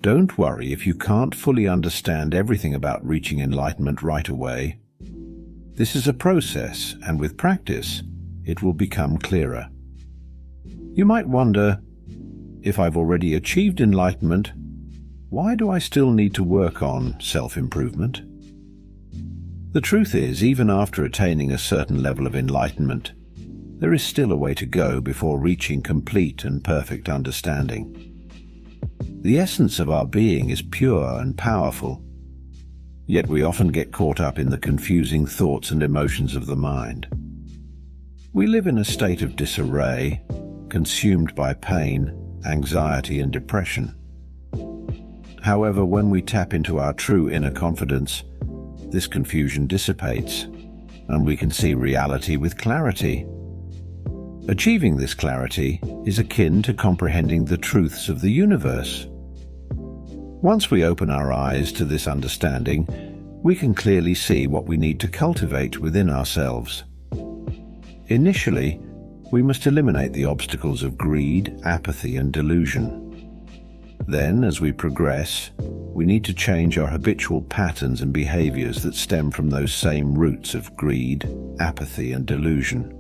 Don't worry if you can't fully understand everything about reaching enlightenment right away. This is a process, and with practice, it will become clearer. You might wonder, if I've already achieved enlightenment, why do I still need to work on self-improvement? The truth is, even after attaining a certain level of enlightenment, there is still a way to go before reaching complete and perfect understanding. The essence of our being is pure and powerful, yet we often get caught up in the confusing thoughts and emotions of the mind. We live in a state of disarray, consumed by pain, anxiety, and depression. However, when we tap into our true inner confidence, this confusion dissipates, and we can see reality with clarity. Achieving this clarity is akin to comprehending the truths of the universe. Once we open our eyes to this understanding, we can clearly see what we need to cultivate within ourselves. Initially, we must eliminate the obstacles of greed, apathy, and delusion. Then, as we progress, we need to change our habitual patterns and behaviors that stem from those same roots of greed, apathy, and delusion.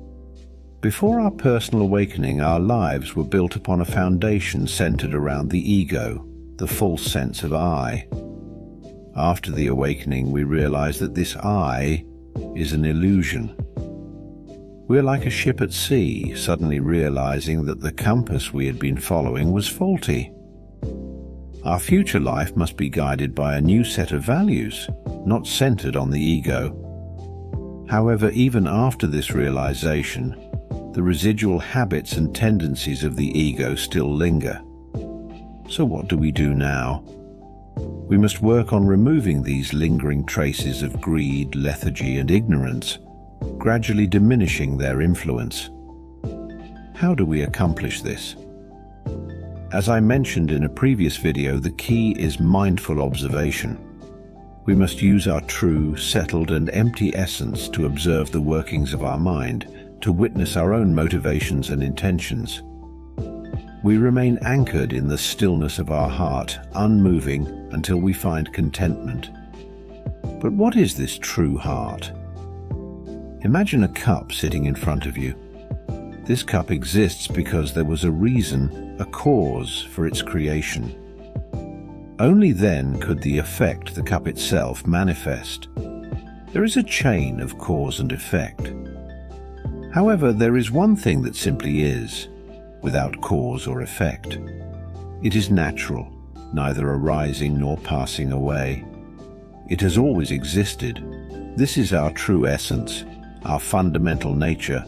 Before our personal awakening, our lives were built upon a foundation centered around the ego, the false sense of I. After the awakening, we realize that this I is an illusion. We're like a ship at sea, suddenly realizing that the compass we had been following was faulty. Our future life must be guided by a new set of values, not centered on the ego. However, even after this realization, the residual habits and tendencies of the ego still linger. So what do we do now? We must work on removing these lingering traces of greed, lethargy, and ignorance, gradually diminishing their influence. How do we accomplish this? As I mentioned in a previous video, the key is mindful observation. We must use our true, settled, and empty essence to observe the workings of our mind, to witness our own motivations and intentions. We remain anchored in the stillness of our heart, unmoving until we find contentment. But what is this true heart? Imagine a cup sitting in front of you. This cup exists because there was a reason, a cause for its creation. Only then could the effect, the cup itself, manifest. There is a chain of cause and effect. However, there is one thing that simply is, without cause or effect. It is natural, neither arising nor passing away. It has always existed. This is our true essence, our fundamental nature,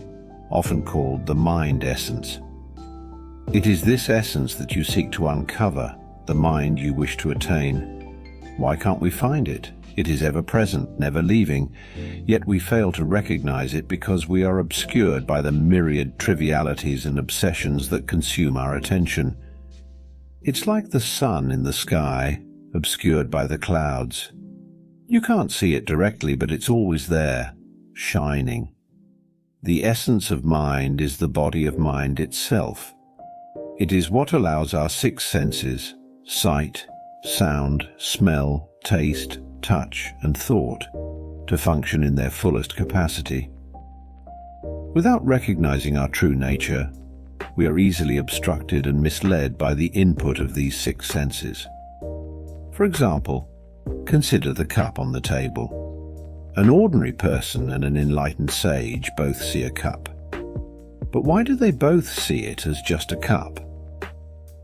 often called the mind essence. It is this essence that you seek to uncover, the mind you wish to attain. Why can't we find it? It is ever present, never leaving, yet we fail to recognize it because we are obscured by the myriad trivialities and obsessions that consume our attention. It's like the sun in the sky, obscured by the clouds. You can't see it directly, but it's always there, shining. The essence of mind is the body of mind itself. It is what allows our six senses, sight, sound, smell, taste, touch, and thought, to function in their fullest capacity. Without recognizing our true nature, we are easily obstructed and misled by the input of these six senses. For example, consider the cup on the table. An ordinary person and an enlightened sage both see a cup. But why do they both see it as just a cup?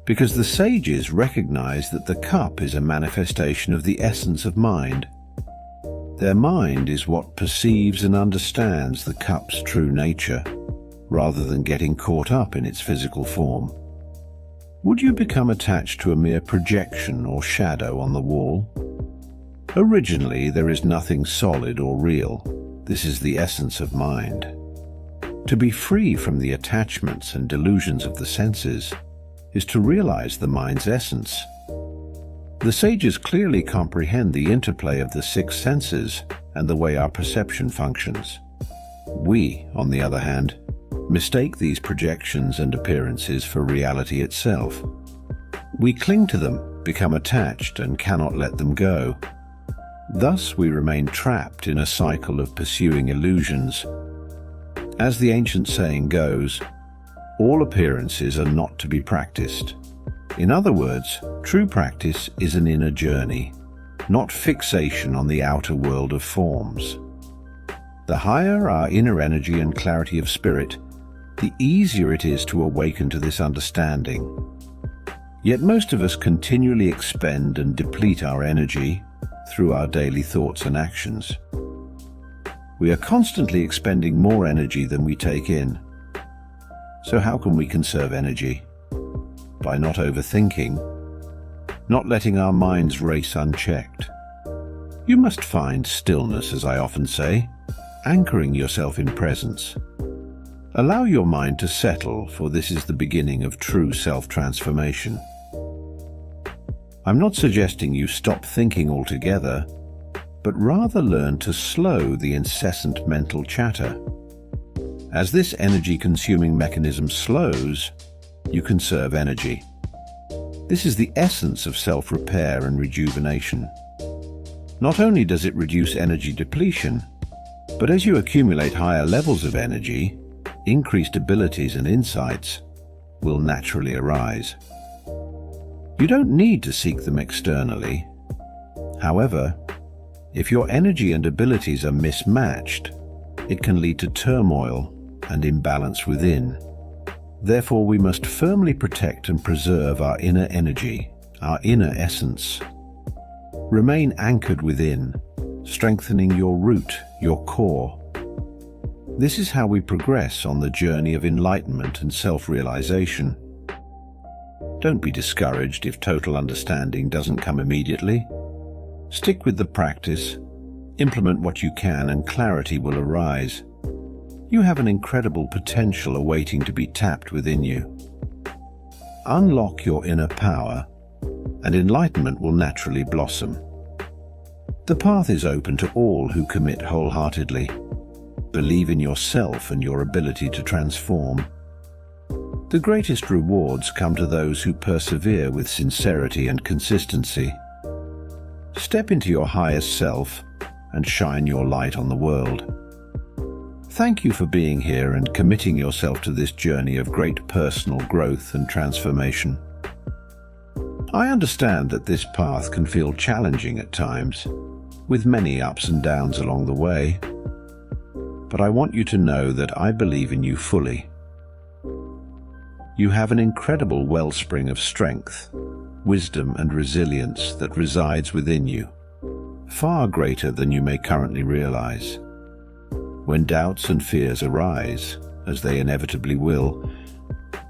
Because the sages recognize that the cup is a manifestation of the essence of mind. Their mind is what perceives and understands the cup's true nature, rather than getting caught up in its physical form. Would you become attached to a mere projection or shadow on the wall? Originally, there is nothing solid or real. This is the essence of mind. To be free from the attachments and delusions of the senses is to realize the mind's essence. The sages clearly comprehend the interplay of the six senses and the way our perception functions. We, on the other hand, mistake these projections and appearances for reality itself. We cling to them become attached and cannot let them go. Thus, we remain trapped in a cycle of pursuing illusions. As the ancient saying goes, all appearances are not to be practiced. In other words, true practice is an inner journey, not fixation on the outer world of forms. The higher our inner energy and clarity of spirit, the easier it is to awaken to this understanding. Yet most of us continually expend and deplete our energy through our daily thoughts and actions. We are constantly expending more energy than we take in. So how can we conserve energy? By not overthinking, not letting our minds race unchecked. You must find stillness, as I often say, anchoring yourself in presence. Allow your mind to settle, for this is the beginning of true self-transformation. I'm not suggesting you stop thinking altogether, but rather learn to slow the incessant mental chatter. As this energy-consuming mechanism slows, you conserve energy. This is the essence of self-repair and rejuvenation. Not only does it reduce energy depletion, but as you accumulate higher levels of energy, increased abilities and insights will naturally arise. You don't need to seek them externally. However, if your energy and abilities are mismatched, it can lead to turmoil and imbalance within. Therefore, we must firmly protect and preserve our inner energy, our inner essence. Remain anchored within, strengthening your root, your core. This is how we progress on the journey of enlightenment and self-realization. Don't be discouraged if total understanding doesn't come immediately. Stick with the practice, implement what you can, and clarity will arise. You have an incredible potential awaiting to be tapped within you. Unlock your inner power, and enlightenment will naturally blossom. The path is open to all who commit wholeheartedly. Believe in yourself and your ability to transform. The greatest rewards come to those who persevere with sincerity and consistency. Step into your highest self and shine your light on the world. Thank you for being here and committing yourself to this journey of great personal growth and transformation. I understand that this path can feel challenging at times, with many ups and downs along the way. But I want you to know that I believe in you fully. You have an incredible wellspring of strength, wisdom, and resilience that resides within you, far greater than you may currently realize. When doubts and fears arise, as they inevitably will,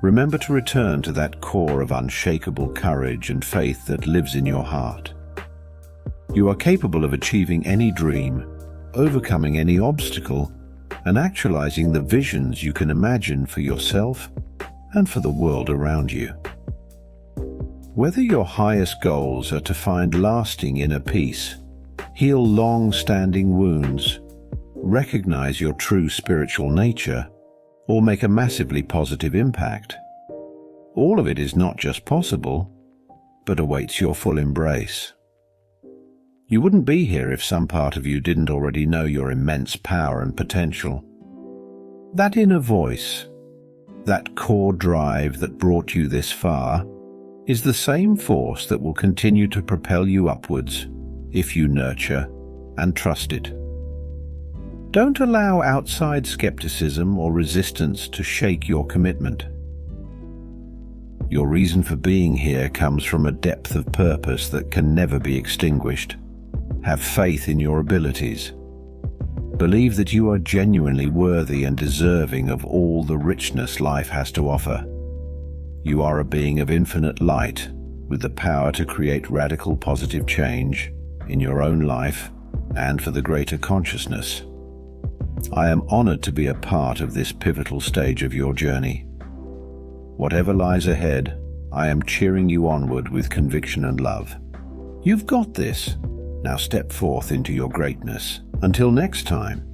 remember to return to that core of unshakable courage and faith that lives in your heart. You are capable of achieving any dream, overcoming any obstacle, and actualizing the visions you can imagine for yourself and for the world around you. Whether your highest goals are to find lasting inner peace, heal long-standing wounds, recognize your true spiritual nature, or make a massively positive impact, all of it is not just possible, but awaits your full embrace. You wouldn't be here if some part of you didn't already know your immense power and potential. That inner voice, that core drive that brought you this far, is the same force that will continue to propel you upwards if you nurture and trust it. Don't allow outside skepticism or resistance to shake your commitment. Your reason for being here comes from a depth of purpose that can never be extinguished. Have faith in your abilities. Believe that you are genuinely worthy and deserving of all the richness life has to offer. You are a being of infinite light with the power to create radical positive change in your own life and for the greater consciousness. I am honored to be a part of this pivotal stage of your journey. Whatever lies ahead, I am cheering you onward with conviction and love. You've got this. Now step forth into your greatness. Until next time,